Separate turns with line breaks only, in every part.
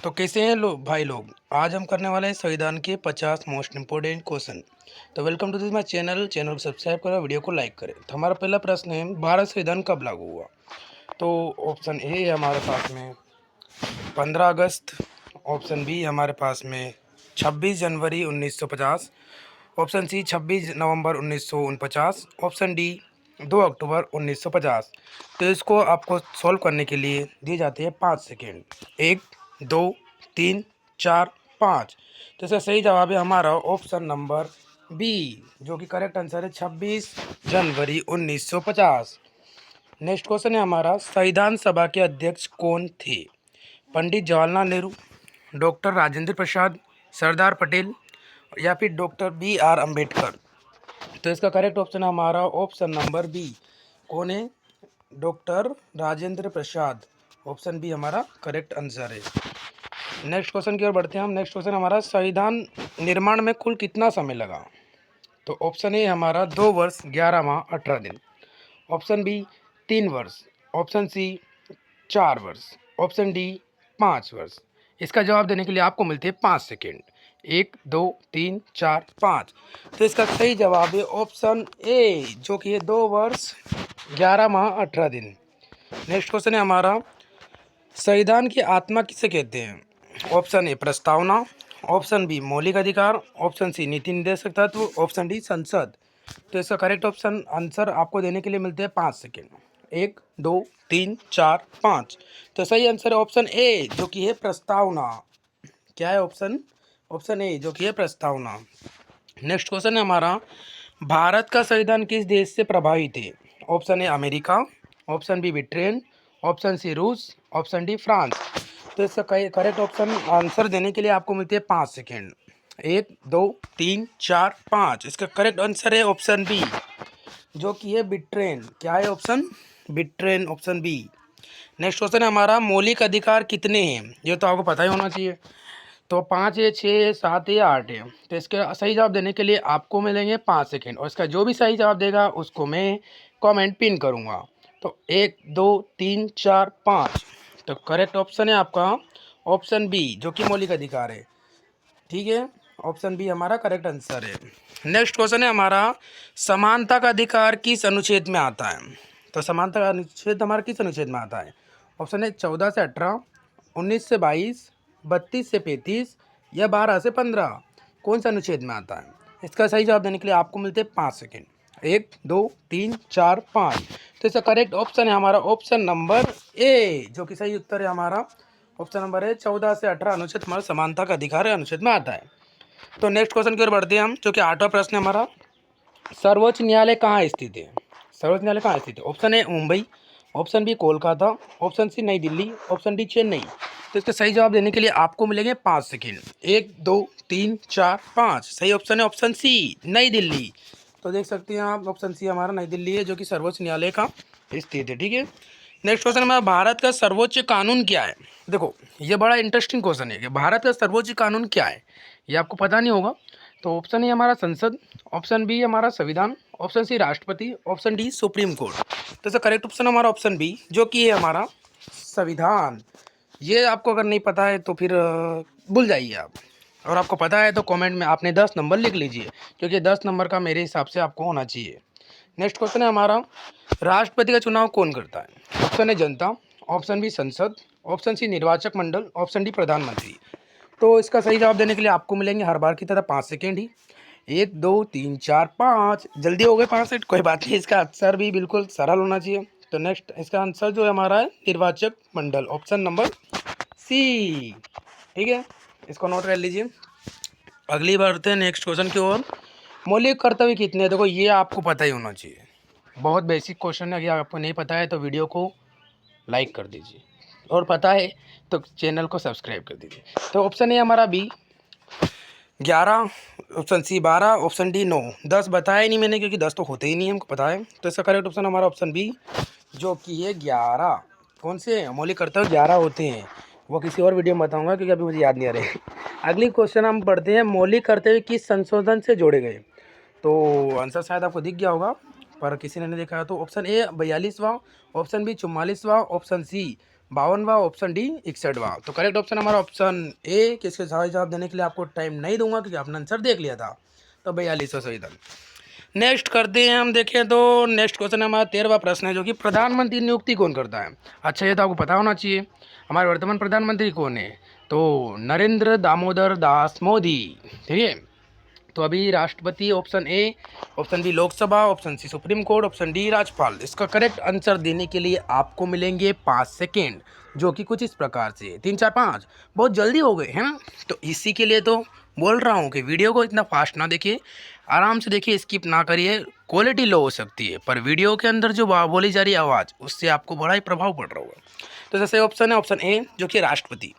तो कैसे हैं लोग भाई लोग। आज हम करने वाले हैं संविधान के 50 मोस्ट इम्पोर्टेंट क्वेश्चन। तो welcome to this my channel को सब्सक्राइब करें, वीडियो को लाइक करें। तो हमारा पहला प्रश्न है, भारत संविधान कब लागू हुआ। तो ऑप्शन ए है हमारे पास में 15 अगस्त। ऑप्शन बी हमारे पास में 26 जनवरी 1950। ऑप्शन सी 26 नवंबर 1949। ऑप्शन डी 2 अक्टूबर 1950। तो इसको आपको सॉल्व करने के लिए दिए जाते हैं 5 सेकेंड। 1 2 3 4 5। तो इसका सही जवाब है हमारा ऑप्शन नंबर बी, जो कि करेक्ट आंसर है 26 जनवरी 1950। नेक्स्ट क्वेश्चन है हमारा, संविधान सभा के अध्यक्ष कौन थे। पंडित जवाहरलाल नेहरू, डॉक्टर राजेंद्र प्रसाद, सरदार पटेल या फिर डॉक्टर B.R. अम्बेडकर। तो इसका करेक्ट ऑप्शन है हमारा ऑप्शन नंबर बी। कौन है? Doctor Rajendra Prasad. Option B हमारा करेक्ट आंसर है। नेक्स्ट क्वेश्चन की ओर बढ़ते हैं हम। नेक्स्ट क्वेश्चन हमारा, संविधान निर्माण में कुल कितना समय लगा। तो ऑप्शन ए हमारा 2 वर्ष 11 माह 18 दिन। ऑप्शन बी 3 वर्ष। ऑप्शन सी 4 वर्ष। ऑप्शन डी 5 वर्ष। इसका जवाब देने के लिए आपको मिलते हैं 5 सेकेंड। 1 2 3 4 5। तो इसका सही जवाब है ऑप्शन ए, जो कि है 2 वर्ष 11 माह 18 दिन। नेक्स्ट क्वेश्चन है हमारा, संविधान की आत्मा किसे कहते हैं। ऑप्शन ए प्रस्तावना। ऑप्शन बी मौलिक अधिकार। ऑप्शन सी नीति निर्देशक तत्व। ऑप्शन डी संसद। तो इसका करेक्ट ऑप्शन आंसर आपको देने के लिए मिलते हैं 5 सेकेंड। 1 2 3 4 5। तो सही आंसर है ऑप्शन ए, जो कि है प्रस्तावना। क्या है ऑप्शन? ऑप्शन ए, जो कि है प्रस्तावना। नेक्स्ट क्वेश्चन है हमारा, भारत का संविधान किस देश से प्रभावित है। Option A America. Option B Britain. Option C रूस। Option D France. तो इसका करेक्ट ऑप्शन आंसर देने के लिए आपको मिलते हैं 5 सेकेंड। 1 2 3 4 5। इसका करेक्ट आंसर है ऑप्शन बी, जो कि है ब्रिटेन। क्या है option? Britain, option B. Next question है हमारा, मौलिक अधिकार कितने हैं। ये तो आपको पता ही होना चाहिए। तो 5 है, 6 है, 7 है या 8 है। तो इसके सही जवाब देने के लिए आपको मिलेंगे 5 सेकेंड, और इसका जो भी सही जवाब देगा उसको मैं कमेंट पिन करूँगा। तो 1 2 3 4 5। तो करेक्ट ऑप्शन है आपका ऑप्शन बी, जो कि मौलिक अधिकार है। ठीक है, ऑप्शन बी हमारा करेक्ट आंसर है। नेक्स्ट क्वेश्चन है हमारा, समानता का अधिकार किस अनुच्छेद में आता है। तो समानता का अनुच्छेद हमारा किस अनुच्छेद में आता है। ऑप्शन है 14 से 18, 19 से 22, 32 से 35 या 12 से 15। कौन सा अनुच्छेद में आता है। इसका सही जवाब देने के लिए आपको मिलते हैं 5 सेकेंड। 1 2 3 4 5। तो इसका करेक्ट ऑप्शन है हमारा ऑप्शन नंबर ए, जो कि सही उत्तर है हमारा ऑप्शन नंबर है 14 से 18 अनुच्छेद हमारा समानता का अधिकार अनुच्छेद में आता है। तो नेक्स्ट क्वेश्चन की ओर बढ़ते हैं हम, जो कि 8वां प्रश्न है हमारा, सर्वोच्च न्यायालय कहाँ स्थित है। सर्वोच्च न्यायालय कहाँ स्थित है। Option A Mumbai. Option B Kolkata. Option C New Delhi. Option D Chennai. तो इसका सही जवाब देने के लिए आपको मिलेंगे 5 सेकेंड। 1 2 3 4 5। सही ऑप्शन है ऑप्शन सी, नई दिल्ली। तो देख सकते हैं आप, ऑप्शन सी हमारा नई दिल्ली है, जो कि सर्वोच्च न्यायालय का स्थित है। ठीक है, नेक्स्ट क्वेश्चन हमारा, भारत का सर्वोच्च कानून क्या है। देखो ये बड़ा इंटरेस्टिंग क्वेश्चन है कि भारत का सर्वोच्च कानून क्या है, ये आपको पता नहीं होगा। तो ऑप्शन ए हमारा संसद। ऑप्शन बी हमारा संविधान। ऑप्शन सी राष्ट्रपति। Option D supreme court. तो इसका करेक्ट ऑप्शन हमारा ऑप्शन बी, जो कि है हमारा संविधान। ये आपको अगर नहीं पता है तो फिर भूल जाइए आप, और आपको पता है तो कमेंट में आपने 10 नंबर लिख लीजिए, क्योंकि 10 नंबर का मेरे हिसाब से आपको होना चाहिए। नेक्स्ट क्वेश्चन है हमारा, राष्ट्रपति का चुनाव कौन करता है। ऑप्शन है जनता। ऑप्शन बी संसद। ऑप्शन सी निर्वाचक मंडल। ऑप्शन डी प्रधानमंत्री। तो इसका सही जवाब देने के लिए आपको मिलेंगे हर बार की तरह 5 सेकेंड ही। 1 2 3 4 5। जल्दी हो गए 5 सेकेंड, कोई बात नहीं, इसका आंसर भी बिल्कुल सरल होना चाहिए। तो नेक्स्ट इसका आंसर जो है हमारा है निर्वाचक मंडल, ऑप्शन नंबर सी। ठीक है, इसको नोट कर लीजिए। अगली बढ़ते हैं नेक्स्ट क्वेश्चन की ओर, मौलिक कर्तव्य कितने हैं। देखो ये आपको पता ही होना चाहिए, बहुत बेसिक क्वेश्चन है। अगर आपको नहीं पता है तो वीडियो को लाइक कर दीजिए, और पता है तो चैनल को सब्सक्राइब कर दीजिए। तो ऑप्शन है हमारा B 11। Option C 12। Option D 9। 10 बताया ही नहीं मैंने, क्योंकि 10 तो होते ही नहीं हमको पता है। तो इसका करेक्ट ऑप्शन हमारा ऑप्शन बी, जो कि है 11। कौन से मौलिक कर्तव्य 11 होते हैं, वो किसी और वीडियो में बताऊंगा, क्योंकि अभी मुझे याद नहीं आ रहे। अगली क्वेश्चन हम पढ़ते हैं, मौलिक कर्तव्य किस संशोधन से जोड़े गए। तो आंसर शायद आपको दिख गया होगा, पर किसी ने नहीं देखा है। तो ऑप्शन ए 42वां। ऑप्शन बी 44वां। ऑप्शन सी 52वां, ऑप्शन डी 61वां। तो करेक्ट ऑप्शन हमारा ऑप्शन ए, कि इसके सही जवाब देने के लिए आपको टाइम नहीं दूंगा क्योंकि आपने आंसर देख लिया था। तो 42वां संविधान। नेक्स्ट करते हैं हम, देखें तो नेक्स्ट क्वेश्चन हमारा 13वां प्रश्न है, जो कि प्रधानमंत्री नियुक्ति कौन करता है। अच्छा, ये तो आपको पता होना चाहिए। हमारे वर्तमान प्रधानमंत्री कौन है, तो नरेंद्र दामोदर दास मोदी। ठीक है। तो अभी राष्ट्रपति option A, option B Lok Sabha, option C supreme court, option D राज्यपाल। इसका करेक्ट आंसर देने के लिए आपको मिलेंगे 5 सेकेंड, जो कि कुछ इस प्रकार से 3 4 5। बहुत जल्दी हो गए है ना। तो इसी के लिए तो बोल रहा हूँ कि वीडियो को इतना फास्ट ना देखिए, आराम से देखिए, स्किप ना करिए। क्वालिटी लो हो सकती है पर वीडियो के अंदर जो बोली जा रही है आवाज़, उससे आपको बड़ा ही प्रभाव पड़ रहा होगा। तो जैसे ऑप्शन है ऑप्शन ए, जो कि राष्ट्रपति।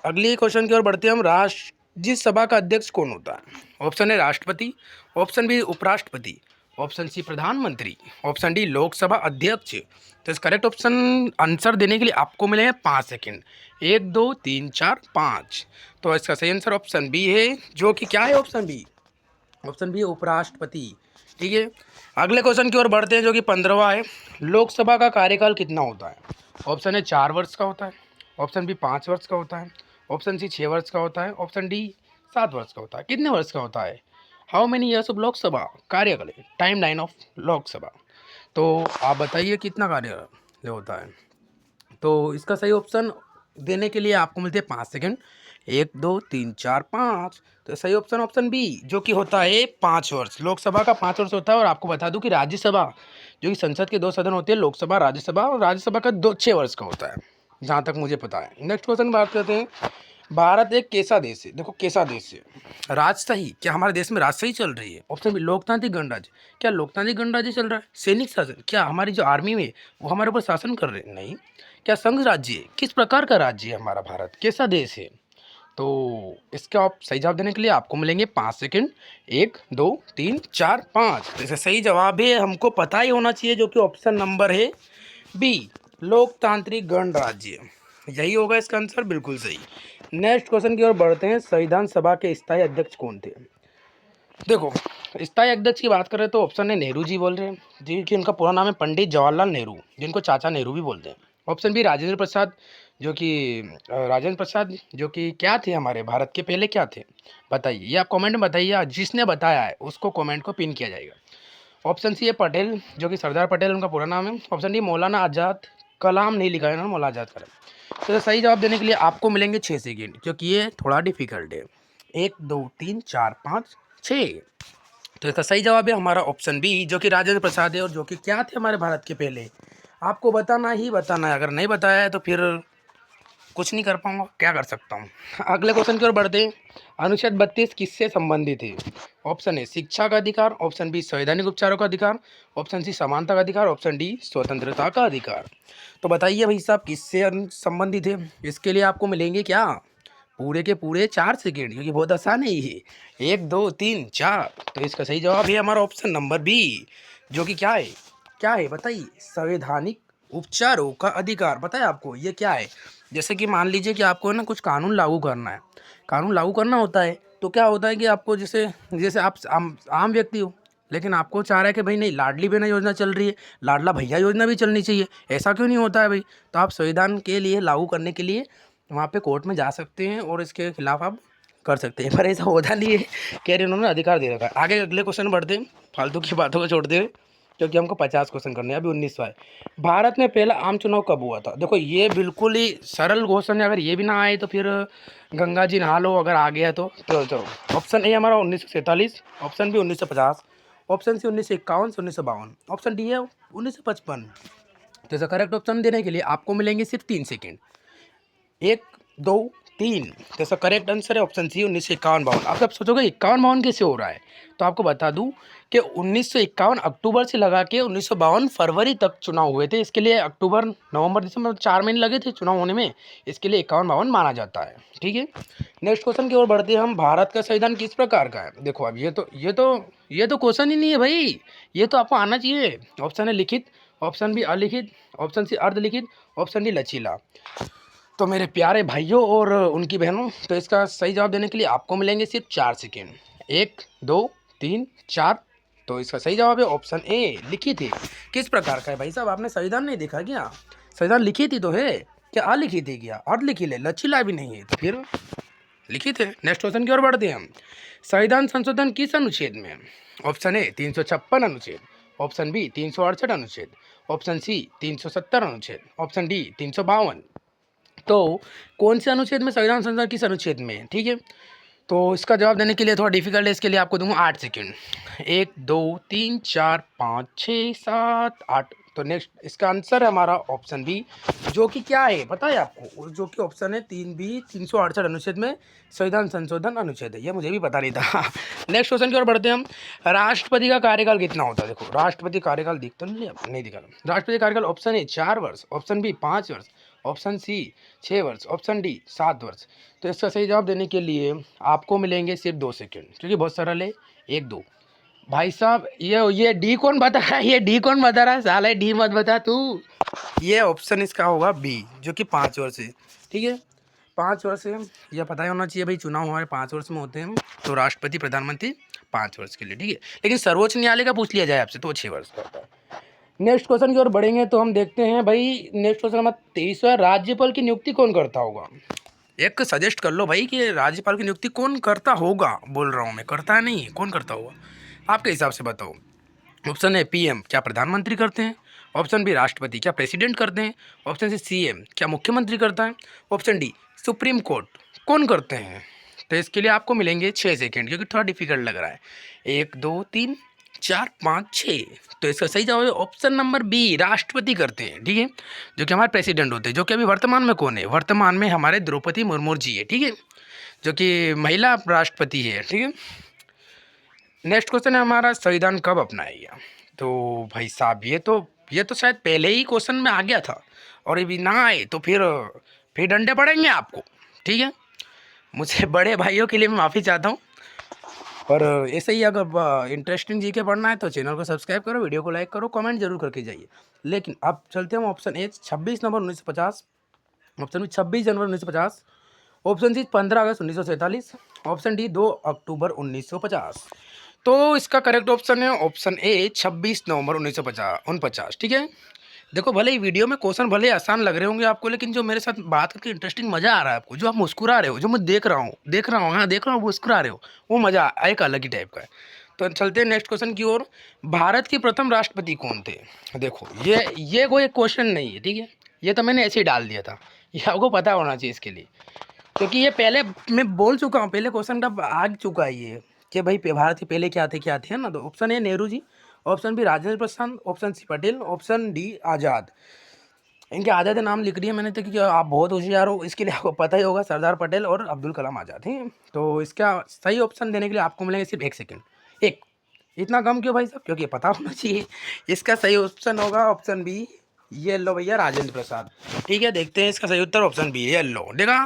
अगले क्वेश्चन की ओर बढ़ते हैं हम। राज्यसभा का अध्यक्ष कौन होता है। ऑप्शन है राष्ट्रपति, ऑप्शन बी उपराष्ट्रपति, ऑप्शन सी प्रधानमंत्री, ऑप्शन डी लोकसभा अध्यक्ष। तो इस करेक्ट ऑप्शन आंसर देने के लिए आपको मिले हैं 5 सेकेंड। 1 2 3 4 5। तो इसका सही आंसर ऑप्शन बी है, जो कि क्या है ऑप्शन बी, ऑप्शन बी उपराष्ट्रपति। ठीक है। अगले क्वेश्चन की ओर बढ़ते हैं, जो कि 15वां है। लोकसभा का कार्यकाल कितना होता है। ऑप्शन है 4 वर्ष का होता है, ऑप्शन बी 5 वर्ष का होता है, ऑप्शन सी 6 वर्ष का होता है, ऑप्शन डी 7 वर्ष का होता है। कितने वर्ष का होता है। How many years of Lok Sabha कार्यकाल, टाइम लाइन ऑफ लोकसभा। तो आप बताइए कितना कार्य होता है। तो इसका सही ऑप्शन देने के लिए आपको मिलते हैं 5 सेकंड। 1 2 3 4 5। तो सही ऑप्शन ऑप्शन बी, जो कि होता है 5 वर्ष। लोकसभा का 5 वर्ष होता है। और आपको बता दूं कि राज्यसभा, जो कि संसद के 2 सदन होते हैं, लोकसभा राज्यसभा, और राज्यसभा का 6 वर्ष का होता है, जहाँ तक मुझे पता है। नेक्स्ट क्वेश्चन बात करते हैं। भारत एक कैसा देश है। देखो कैसा देश है। राजशाही, क्या हमारे देश में राजशाही चल रही है। ऑप्शन बी लोकतांत्रिक गणराज्य, क्या लोकतांत्रिक गणराज्य चल रहा है। सैनिक शासन, क्या हमारी जो आर्मी में वो हमारे ऊपर शासन कर रहे हैं। नहीं। क्या संघ राज्य है। किस प्रकार का राज्य है हमारा भारत, कैसा देश है। तो इसका आप सही जवाब देने के लिए आपको मिलेंगे 5 सेकंड। 1 2 3 4 5। तो इसका सही जवाब है, हमको पता ही होना चाहिए, जो कि ऑप्शन नंबर है बी, लोकतांत्रिक गणराज्य। यही होगा इसका आंसर, बिल्कुल सही। नेक्स्ट क्वेश्चन की ओर बढ़ते हैं। संविधान सभा के स्थायी अध्यक्ष कौन थे। देखो स्थायी अध्यक्ष की बात करें तो ऑप्शन है नेहरू जी बोल रहे हैं जी, कि उनका पूरा नाम है पंडित जवाहरलाल नेहरू, जिनको चाचा नेहरू भी बोलते हैं। ऑप्शन बी राजेंद्र प्रसाद, जो कि राजेंद्र प्रसाद, जो कि क्या थे हमारे भारत के पहले क्या थे, बताइए। ये आप कमेंट में बताइए, जिसने बताया है उसको कमेंट को पिन किया जाएगा। ऑप्शन सी है पटेल, जो कि सरदार पटेल उनका पूरा नाम है। ऑप्शन डी मौलाना आज़ाद कलाम, नहीं लिखा है उन्होंने, मौलाना आज़ाद कलाम। तो सही जवाब देने के लिए आपको मिलेंगे 6 सेकेंड, क्योंकि ये थोड़ा डिफिकल्ट है। 1 2 3 4 5 6। तो इसका सही जवाब है हमारा ऑप्शन बी, जो कि राजेंद्र प्रसाद है, और जो कि क्या थे हमारे भारत के पहले। आपको बताना ही बताना है, अगर नहीं बताया है तो फिर कुछ नहीं कर पाऊंगा, क्या कर सकता हूँ। अगले क्वेश्चन की ओर बढ़ते हैं। अनुच्छेद 32 किससे संबंधित है। ऑप्शन ए शिक्षा का अधिकार, ऑप्शन बी संवैधानिक उपचारों का अधिकार, ऑप्शन सी समानता का अधिकार, ऑप्शन डी स्वतंत्रता का अधिकार। तो बताइए भाई साहब किससे संबंधित है। इसके लिए आपको मिलेंगे क्या, पूरे के पूरे 4 सेकेंड, क्योंकि बहुत आसान है ये। 1 2 3 4। तो इसका सही जवाब है हमारा ऑप्शन नंबर बी, जो कि क्या है बताइए, संवैधानिक उपचारों का अधिकार। बताए आपको ये क्या है। जैसे कि मान लीजिए कि आपको ना कुछ कानून लागू करना है, कानून लागू करना होता है, तो क्या होता है कि आपको जैसे जैसे आप आम व्यक्ति हो, लेकिन आपको चाह रहा है कि भाई नहीं, लाडली बहना योजना चल रही है, लाडला भैया योजना भी चलनी चाहिए। ऐसा क्यों नहीं होता है भाई। तो आप संविधान के लिए लागू करने के लिए वहाँ पे कोर्ट में जा सकते हैं और इसके खिलाफ आप कर सकते हैं, पर ऐसा होता नहीं है। कह रहे उन्होंने अधिकार दे रखा है। आगे अगले क्वेश्चन बढ़ते हैं, फालतू की बातों को छोड़ते हुए, क्योंकि हमको 50 क्वेश्चन करने हैं, अभी 19वां है। भारत में पहला आम चुनाव कब हुआ था। देखो ये बिल्कुल ही सरल क्वेश्चन है, अगर ये भी ना आए तो फिर गंगा जी नहा लो, अगर आ गया तो चलो। ऑप्शन ए हमारा 1947, ऑप्शन बी 1950, ऑप्शन सी 1951 से 1952, ऑप्शन डी है 1955। तो इसका करेक्ट ऑप्शन देने के लिए आपको मिलेंगे सिर्फ 3 सेकेंड। 1 2 3। तो इसका करेक्ट आंसर है ऑप्शन सी 1951-52। आप सब सोचोगे 51-52 कैसे हो रहा है, तो आपको बता दूं कि 1951 अक्टूबर से लगा के 1952 फरवरी तक चुनाव हुए थे। इसके लिए अक्टूबर नवंबर दिसंबर 4 महीने लगे थे चुनाव होने में, इसके लिए 51-52 माना जाता है। ठीक है। नेक्स्ट क्वेश्चन की ओर बढ़ते हैं हम। भारत का संविधान किस प्रकार का है। देखो अब ये तो क्वेश्चन ही नहीं है भाई, ये तो आपको आना चाहिए। ऑप्शन है लिखित, ऑप्शन बी अलिखित, ऑप्शन सी अर्धलिखित, ऑप्शन डी लचीला। तो मेरे प्यारे भाइयों और उनकी बहनों, तो इसका सही जवाब देने के लिए आपको मिलेंगे सिर्फ 4 सेकेंड। 1 2 3 4। तो इसका सही जवाब है ऑप्शन ए लिखित है। किस प्रकार का है भाई साहब, आपने संविधान नहीं देखा क्या। संविधान लिखित ही तो है, क्या अलिखित है, क्या अलिखित है, लचीला भी नहीं है, तो फिर लिखित है। नेक्स्ट क्वेश्चन की ओर बढ़ते हैं हम। संविधान संशोधन किस अनुच्छेद में है? ऑप्शन ए 356 अनुच्छेद, ऑप्शन बी 368 अनुच्छेद, ऑप्शन सी 370 अनुच्छेद, ऑप्शन डी 352। तो कौन से अनुच्छेद में संविधान संशोधन किस अनुच्छेद में है? ठीक है, तो इसका जवाब देने के लिए थोड़ा डिफिकल्ट है, इसके लिए आपको दूंगा 8 सेकेंड। 1 2 3 4 5 6 7 8। तो नेक्स्ट इसका आंसर है हमारा ऑप्शन बी, जो कि क्या है पता है आपको? जो कि ऑप्शन है 3B 368 अनुच्छेद में संविधान संशोधन अनुच्छेद है, ये मुझे भी पता नहीं था। नेक्स्ट क्वेश्चन की ओर बढ़ते हैं हम। राष्ट्रपति का कार्यकाल कितना होता है? देखो राष्ट्रपति कार्यकाल दिख तो नहीं दिखा। राष्ट्रपति कार्यकाल ऑप्शन ए 4 वर्ष, ऑप्शन बी 5 वर्ष, ऑप्शन सी 6 वर्ष, ऑप्शन डी 7 वर्ष। तो इसका सही जवाब देने के लिए आपको मिलेंगे सिर्फ 2 सेकेंड, क्योंकि बहुत सरल है। 1 2। भाई साहब ये डी कौन बता रहा है? ये डी कौन बता रहा है? साला डी मत बता तू। ये ऑप्शन इसका होगा बी, जो कि 5 वर्ष है। ठीक है, 5 वर्ष है, यह पता ही होना चाहिए भाई। चुनाव हमारे 5 वर्ष में होते हैं, तो राष्ट्रपति प्रधानमंत्री 5 वर्ष के लिए। ठीक है, लेकिन सर्वोच्च न्यायालय का पूछ लिया जाए आपसे तो 6 वर्ष का होता है। नेक्स्ट क्वेश्चन की ओर बढ़ेंगे तो हम देखते हैं भाई। नेक्स्ट क्वेश्चन हमारा 23वां, राज्यपाल की नियुक्ति कौन करता होगा? एक सजेस्ट कर लो भाई कि राज्यपाल की नियुक्ति कौन करता होगा, बोल रहा हूँ मैं, करता है नहीं, कौन करता होगा आपके हिसाब से बताओ। ऑप्शन ए पीएम, क्या प्रधानमंत्री करते हैं? ऑप्शन बी राष्ट्रपति, क्या प्रेसिडेंट करते हैं? ऑप्शन सी सीएम, क्या मुख्यमंत्री करता है? ऑप्शन डी सुप्रीम कोर्ट, कौन करते हैं? तो इसके लिए आपको मिलेंगे 6 सेकेंड, क्योंकि थोड़ा डिफिकल्ट लग रहा है। 1 2 3 4 5 6। तो इसका सही जवाब है ऑप्शन नंबर बी, राष्ट्रपति करते हैं। ठीक है, जो कि हमारे प्रेसिडेंट होते हैं, जो कि अभी वर्तमान में कौन है? वर्तमान में हमारे द्रौपदी मुर्मू जी है। ठीक है, जो कि महिला राष्ट्रपति है। ठीक है, नेक्स्ट क्वेश्चन है हमारा, संविधान कब अपनाया गया? तो भाई साहब ये तो शायद पहले ही क्वेश्चन में आ गया था, और अभी ना आए तो फिर डंडे पड़ेंगे आपको। ठीक है, मुझे बड़े भाइयों के लिए मैं माफ़ी चाहता हूँ। और ऐसे ही अगर इंटरेस्टिंग जी के पढ़ना है तो चैनल को सब्सक्राइब करो, वीडियो को लाइक करो, कमेंट जरूर करके जाइए। लेकिन अब चलते हैं ऑप्शन ए 26 नवंबर 1950, ऑप्शन बी 26 जनवरी 1950, ऑप्शन सी 15 अगस्त 1947, ऑप्शन डी 2 अक्टूबर 1950। तो इसका करेक्ट ऑप्शन है ऑप्शन ए 26 नवंबर 1949। ठीक है, देखो भले ही वीडियो में क्वेश्चन भले आसान लग रहे होंगे आपको, लेकिन जो मेरे साथ बात करके इंटरेस्टिंग मज़ा आ रहा है आपको, जो आप मुस्कुरा रहे हो, जो मैं देख रहा हूँ हाँ देख रहा हूँ मुस्कुरा रहे हो, वो मज़ा एक अलग ही टाइप का है। तो चलते हैं नेक्स्ट क्वेश्चन की ओर। भारत के प्रथम राष्ट्रपति कौन थे? देखो ये कोई क्वेश्चन नहीं है। ठीक है, ये तो मैंने ऐसे ही डाल दिया था, ये आपको पता होना चाहिए इसके लिए, क्योंकि ये पहले मैं बोल चुका हूँ, पहले क्वेश्चन का आ चुका है ये कि भाई भारत के पहले क्या थे ना। तो option A Nehru ji, option B Rajendra Prasad, option C Patel, option D Azad. इनके आज़ाद नाम लिख दिए मैंने तो, क्योंकि आप बहुत होशियार हो, इसके लिए आपको पता ही होगा, सरदार पटेल और अब्दुल कलाम आज़ाद हैं। तो इसका सही ऑप्शन देने के लिए आपको मिलेंगे सिर्फ 1 सेकेंड। एक, इतना कम क्यों भाई साहब? क्योंकि पता होना चाहिए। इसका सही ऑप्शन होगा ऑप्शन बी, ये लो भैया, राजेंद्र प्रसाद। ठीक है, देखते हैं इसका सही उत्तर ऑप्शन बी, ये लो। देखा,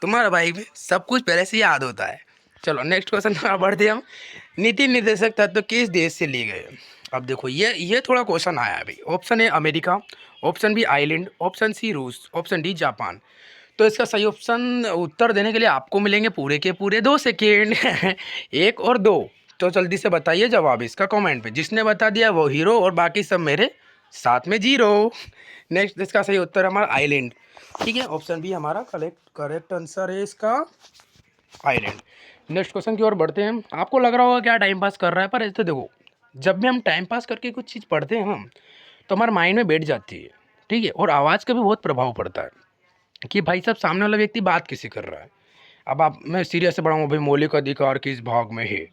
तुम्हारा भाई सब कुछ पहले से याद होता है। चलो नेक्स्ट क्वेश्चन पर बढ़ते हम। नीति निर्देशक तत्व किस देश से लिए गए? अब देखो ये थोड़ा क्वेश्चन आया है भाई। Option A America, option B island, option C रूस, ऑप्शन डी जापान। तो इसका सही ऑप्शन उत्तर देने के लिए आपको मिलेंगे पूरे के पूरे 2 सेकेंड। 1 और 2। तो जल्दी से बताइए जवाब इसका कमेंट पे, जिसने बता दिया वो हीरो, और बाकी सब मेरे साथ में 0। नेक्स्ट इसका सही उत्तर हमारा आइलैंड। ठीक है, ऑप्शन बी हमारा करेक्ट आंसर है इसका, आइलैंड। नेक्स्ट क्वेश्चन की ओर बढ़ते हैं। आपको लग रहा होगा क्या टाइम पास कर रहा है, पर ऐसे देखो, जब भी हम टाइम पास करके कुछ चीज़ पढ़ते हैं हम, तो हमारे माइंड में बैठ जाती है। ठीक है, और आवाज़ का भी बहुत प्रभाव पड़ता है कि भाई साहब सामने वाला व्यक्ति बात किसी कर रहा है। अब मैं सीरियस से बढ़ाऊँ भाई, मौलिक अधिकार किस भाग में है,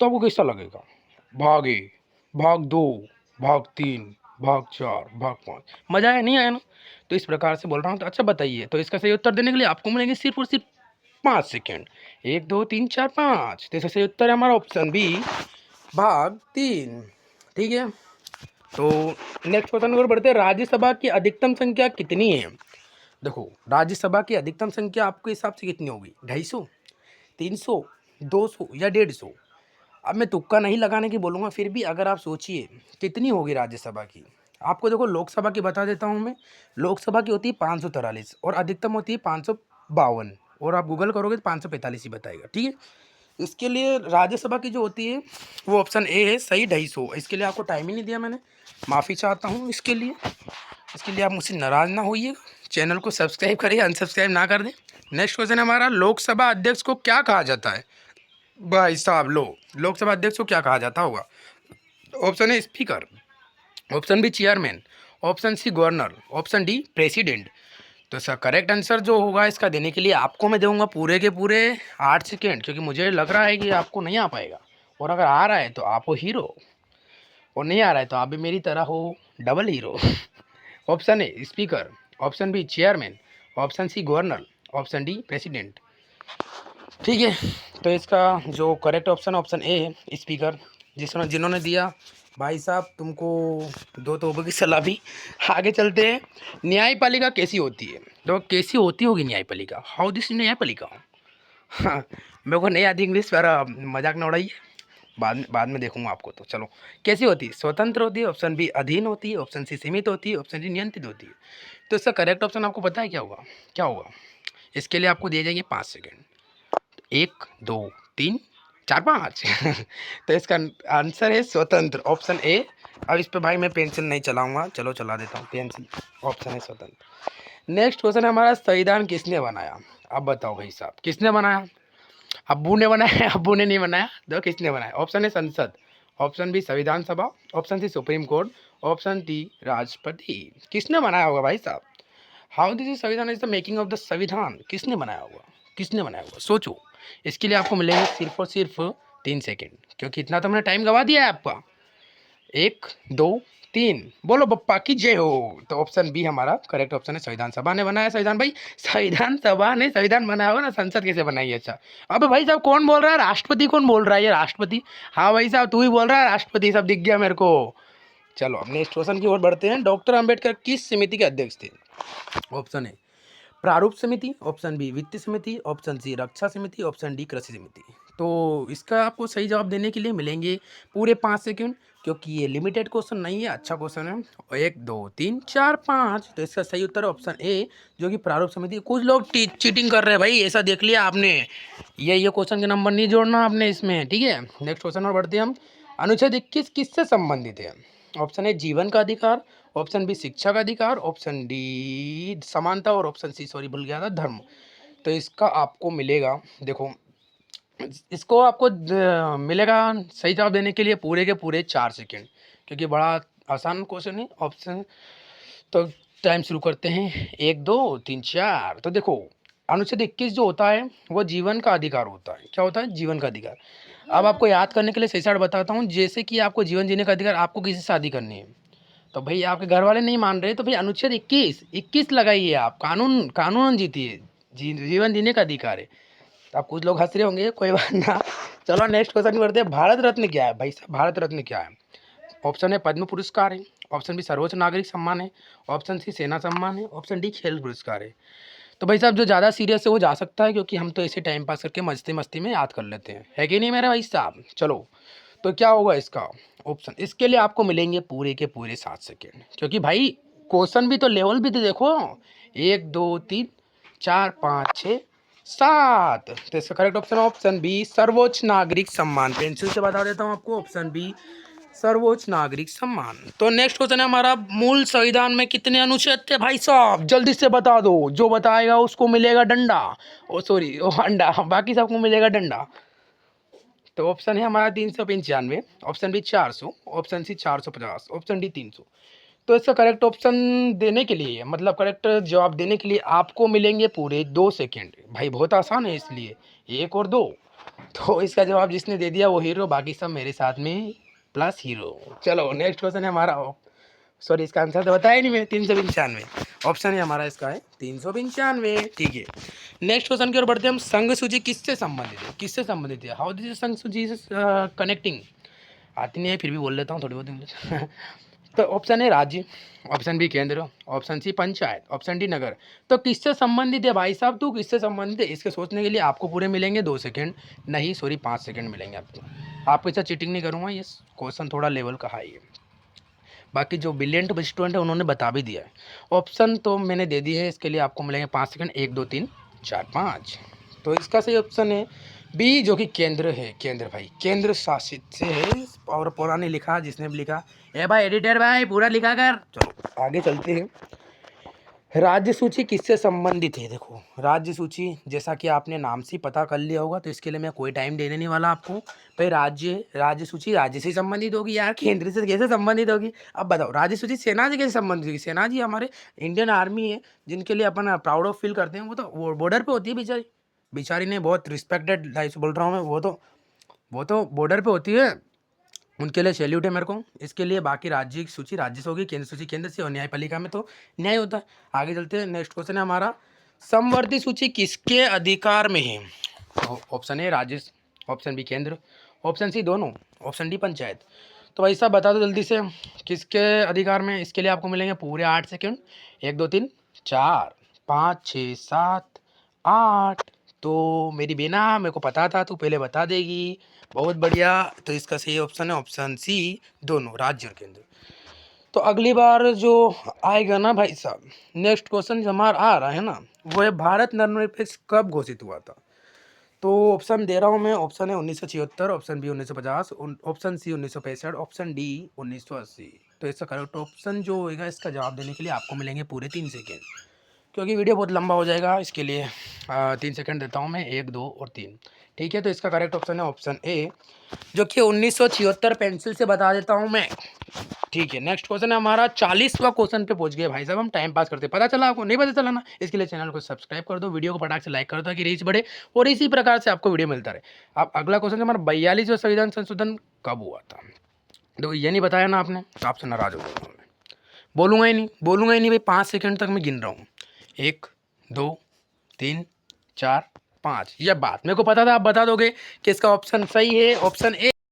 तो आपको कैसा लगेगा? भाग 1, भाग 2, भाग 3, भाग 4, भाग 5। मज़ा आया नहीं आया ना? तो इस प्रकार से बोल रहा हूँ। तो अच्छा बताइए, तो इसका सही उत्तर देने के लिए आपको मिलेंगे सिर्फ और सिर्फ 5 सेकेंड। 1 2 3 4 5। तो इसका सही उत्तर है हमारा ऑप्शन बी, भाग 3। ठीक है, तो नेक्स्ट क्वेश्चन पर बढ़ते हैं। राज्यसभा की अधिकतम संख्या कितनी है? देखो राज्यसभा की अधिकतम संख्या आपके हिसाब से कितनी होगी? 250, 300, 200 या 150? अब मैं तुक्का नहीं लगाने की बोलूँगा, फिर भी अगर आप सोचिए कितनी होगी राज्यसभा की। आपको देखो लोकसभा की बता देता हूँ मैं। लोकसभा की होती है 543 और अधिकतम होती है 552, और आप गूगल करोगे तो 545 ही बताएगा। ठीक है, इसके लिए राज्यसभा की जो होती है वो ऑप्शन ए है सही, 250। इसके लिए आपको टाइम ही नहीं दिया मैंने, माफ़ी चाहता हूँ इसके लिए आप मुझसे नाराज़ ना होइएगा। चैनल को सब्सक्राइब करिए, अनसब्सक्राइब ना कर दें। नेक्स्ट क्वेश्चन है हमारा, लोकसभा अध्यक्ष को क्या कहा जाता है? भाई साहब लोकसभा अध्यक्ष को क्या कहा जाता होगा? Option A speaker, option B chairman, option C governor, option D president. तो सर करेक्ट आंसर जो होगा इसका देने के लिए आपको मैं दूंगा पूरे के पूरे 8 सेकेंड, क्योंकि मुझे लग रहा है कि आपको नहीं आ पाएगा। और अगर आ रहा है तो आप हो हीरो, और नहीं आ रहा है तो आप भी मेरी तरह हो double hero. Option A speaker, option B chairman, option C governor, option D president. ठीक है, तो इसका जो करेक्ट ऑप्शन ए है स्पीकर। जिन्होंने दिया भाई साहब तुमको 2 तोहफे की सलाह भी। आगे चलते हैं, न्यायपालिका कैसी होती है? तो कैसी होती होगी न्यायपालिका? हाउ दिस न्यायपालिका? हाँ, मेरे को नहीं आती इंग्लिश, पर मजाक न उड़ाइए, बाद में देखूंगा आपको। तो चलो, कैसी होती है? स्वतंत्र होती है, ऑप्शन बी अधीन होती है, ऑप्शन सी सीमित होती है, ऑप्शन डी नियंत्रित होती है। तो इसका करेक्ट ऑप्शन आपको पता है क्या होगा? क्या होगा? इसके लिए आपको दिए जाएंगे 5 सेकेंड। 1 2 3 4 5। तो इसका आंसर है स्वतंत्र, ऑप्शन ए। अब इस पे भाई मैं पेंसिल नहीं चलाऊंगा, चलो चला देता हूँ पेंसिल। ऑप्शन है स्वतंत्र। नेक्स्ट क्वेश्चन है हमारा, संविधान किसने बनाया? अब बताओ भाई साहब, किसने बनाया? अब्बू ने बनाया? अब्बू ने नहीं बनाया, तो किसने बनाया? ऑप्शन है संसद, ऑप्शन बी संविधान सभा, option C supreme court, option D राष्ट्रपति। किसने बनाया होगा भाई साहब? हाउ दिस इज संविधान is the making of the संविधान। किसने बनाया होगा? किसने बनाया होगा? सोचो। इसके लिए आपको मिलेंगे सिर्फ और सिर्फ 3 सेकेंड, क्योंकि इतना तो मैंने टाइम गवा दिया है आपका। 1 2 3 बोलो बप्पा की जय हो। तो ऑप्शन बी हमारा करेक्ट ऑप्शन है, संविधान सभा ने बनाया। संविधान भाई, संविधान सभा ने संविधान बनाया होगा ना, संसद कैसे बनाई है? अच्छा, अब भाई साहब कौन बोल रहा है? राष्ट्रपति कौन बोल रहा है? ये राष्ट्रपति। हाँ भाई साहब तू ही बोल रहा है राष्ट्रपति, सब दिख गया मेरे को। चलो अब नेक्स्ट क्वेश्चन की ओर बढ़ते हैं। डॉक्टर अंबेडकर किस समिति के अध्यक्ष थे? ऑप्शन ए प्रारूप समिति, ऑप्शन बी वित्त समिति, ऑप्शन सी रक्षा समिति, ऑप्शन डी कृषि समिति। तो इसका आपको सही जवाब देने के लिए मिलेंगे पूरे 5 सेकंड, क्योंकि ये लिमिटेड क्वेश्चन नहीं है, अच्छा क्वेश्चन है। 1 2 3 4 5। तो इसका सही उत्तर है ऑप्शन ए, जो कि प्रारूप समिति। कुछ लोग चीटिंग कर रहे हैं भाई, ऐसा देख लिया आपने। ये क्वेश्चन के नंबर नहीं जोड़ना आपने इसमें, ठीक है। नेक्स्ट क्वेश्चन और बढ़ते हैं हम। अनुच्छेद 21 किससे संबंधित है? ऑप्शन ए जीवन का अधिकार, ऑप्शन बी शिक्षा का अधिकार, ऑप्शन डी समानता, और ऑप्शन सी सॉरी भूल गया था धर्म। तो इसका आपको मिलेगा, देखो इसको आपको मिलेगा सही जवाब देने के लिए पूरे के पूरे 4 सेकेंड, क्योंकि बड़ा आसान क्वेश्चन है। ऑप्शन तो टाइम शुरू करते हैं, 1 2 3 4। तो देखो अनुच्छेद 21 जो होता है वो जीवन का अधिकार होता है। क्या होता है? जीवन का अधिकार। अब आपको याद करने के लिए सही साइड बताता हूँ। जैसे कि आपको जीवन जीने का अधिकार, आपको किसी से शादी करनी है, तो भाई आपके घर वाले नहीं मान रहे, तो भाई अनुच्छेद 21 लगाइए आप, कानून जीतिए, जीवन जीने का अधिकार है। तो आप कुछ लोग हंस रहे होंगे, कोई बात ना। चलो नेक्स्ट क्वेश्चन बढ़ते हैं। भारत रत्न क्या है भाई साहब? भारत रत्न क्या है? ऑप्शन है पद्म पुरस्कार है, ऑप्शन बी सर्वोच्च नागरिक सम्मान है, ऑप्शन सी सेना सम्मान है, ऑप्शन डी खेल पुरस्कार है। तो भाई साहब जो ज़्यादा सीरियस है वो जा सकता है, क्योंकि हम तो ऐसे टाइम पास करके मस्ती मस्ती में याद कर लेते हैं, है कि नहीं मेरे भाई साहब? चलो, तो क्या होगा इसका ऑप्शन? इसके लिए आपको मिलेंगे पूरे के पूरे 7 सेकेंड, क्योंकि भाई क्वेश्चन भी तो लेवल भी तो देखो। 1 2 3 4 5 6 7। तो इसका करेक्ट ऑप्शन बी सर्वोच्च नागरिक सम्मान। पेंसिल से बता देता हूँ आपको, ऑप्शन बी सर्वोच्च नागरिक सम्मान। तो नेक्स्ट क्वेश्चन है हमारा, मूल संविधान में कितने अनुच्छेद थे भाई साहब? जल्दी से बता दो, जो बताएगा उसको मिलेगा डंडा, ओ सॉरी ओ अंडा, बाकी सबको मिलेगा डंडा। तो ऑप्शन है हमारा 395, option B 400, option C 450, option D 300। तो इसका करेक्ट ऑप्शन देने के लिए, मतलब करेक्ट जवाब देने के लिए आपको मिलेंगे पूरे 2 सेकेंड। भाई बहुत आसान है, इसलिए 1 और 2। तो इसका जवाब जिसने दे दिया वो हीरो, बाकी सब मेरे साथ में प्लस हीरो। चलो नेक्स्ट क्वेश्चन है हमारा, सॉरी इसका आंसर तो बताया नहीं मैं, 395 ऑप्शन है हमारा, इसका है 395। ठीक है, नेक्स्ट क्वेश्चन की ओर बढ़ते हैं हम। संघ सूची किससे संबंधित है? किससे संबंधित है? हाउ दिस संघ सूची कनेक्टिंग। आती नहीं है फिर भी बोल लेता हूँ थोड़ी बहुत इंग्लिश। तो ऑप्शन है राज्य, ऑप्शन बी केंद्र, option C panchayat, option D नगर। तो किससे संबंधित है भाई साहब? तू किससे संबंधित है? इसके सोचने के लिए आपको पूरे मिलेंगे 2 सेकेंड, नहीं सॉरी 5 सेकेंड मिलेंगे आपको। आपके साथ चीटिंग नहीं करूँगा, ये क्वेश्चन थोड़ा लेवल का हाई है। बाकी जो ब्रिलियंट स्टूडेंट है उन्होंने बता भी दिया है। ऑप्शन तो मैंने दे दी है, इसके लिए आपको मिलेंगे 5 सेकेंड, 1 2 3 4 5। तो इसका सही ऑप्शन है बी, जो कि केंद्र है। केंद्र भाई, केंद्र शासित से है, और पूरा नहीं लिखा, जिसने भी लिखा ए भाई एडिटर भाई पूरा लिखा कर। चलो आगे चलते हैं। राज्य सूची किससे संबंधित है? देखो, राज्य सूची जैसा कि आपने नाम से पता कर लिया होगा, तो इसके लिए मैं कोई टाइम देने नहीं वाला आपको। भाई राज्य सूची राज्य से संबंधित होगी यार, केंद्र से कैसे संबंधित होगी? अब बताओ, राज्य सूची सेना से कैसे संबंधित होगी? सेना जी हमारे इंडियन आर्मी है, जिनके लिए अपन प्राउड ऑफ फील करते हैं। वो तो वो बॉर्डर पे होती है बेचारी, बेचारी ने बहुत रिस्पेक्टेड लाइफ बोल रहा हूँ मैं, वो तो बॉर्डर पे होती है, उनके लिए सैल्यूट है मेरे को। इसके लिए बाकी राज्य की सूची राज्य से होगी, केंद्र सूची केंद्र से, और न्यायपालिका में तो न्याय होता है। आगे चलते हैं, नेक्स्ट क्वेश्चन है हमारा, समवर्ती सूची किसके अधिकार में है? ऑप्शन ए राज्य, ऑप्शन बी केंद्र, ऑप्शन सी दोनों, ऑप्शन डी पंचायत। तो भाई साहब बता दो जल्दी से, किसके अधिकार में? इसके लिए आपको मिलेंगे पूरे 8 सेकंड। 1 2 3 4 5 6 7 8। तो मेरी बेना, मेरे को पता था तू पहले बता देगी, बहुत बढ़िया। तो इसका सही ऑप्शन है ऑप्शन सी, दोनों, राज्य और केंद्र। तो अगली बार जो आएगा ना भाई साहब, नेक्स्ट क्वेश्चन जो हमारा आ रहा है ना, वो है भारत धर्मनिरपेक्ष कब घोषित हुआ था? तो ऑप्शन दे रहा हूँ मैं, ऑप्शन है 1976, option B 1950, option C 1965, option D 1980। तो इसका करेक्ट ऑप्शन जो होगा, इसका जवाब देने के लिए आपको मिलेंगे पूरे 3 सेकेंड, क्योंकि वीडियो बहुत लंबा हो जाएगा, इसके लिए 3 सेकेंड देता हूँ मैं, 1 2 और 3। ठीक है, तो इसका करेक्ट ऑप्शन है ऑप्शन ए, जो कि 1976, पेंसिल से बता देता हूँ मैं। ठीक है, नेक्स्ट क्वेश्चन है हमारा, 40वां क्वेश्चन पे पहुंच गए भाई साहब हम। टाइम पास करते, पता चला आपको? नहीं पता चला ना? इसके लिए चैनल को सब्सक्राइब कर दो, वीडियो को फटाक से लाइक कर दो, ताकि रीच बढ़े और इसी प्रकार से आपको वीडियो मिलता रहे। अब अगला क्वेश्चन हमारा, 42वां संविधान संशोधन कब हुआ था? तो ये नहीं बताया ना आपने, तो आपसे नाराज हो जाऊंगा मैं, बोलूंगा ही नहीं भाई। 5 सेकंड तक मैं गिन रहा हूँ, 1 2 3 4 5। यह बात मेरे को पता था, आप बता दोगे कि इसका ऑप्शन सही है, ऑप्शन ए।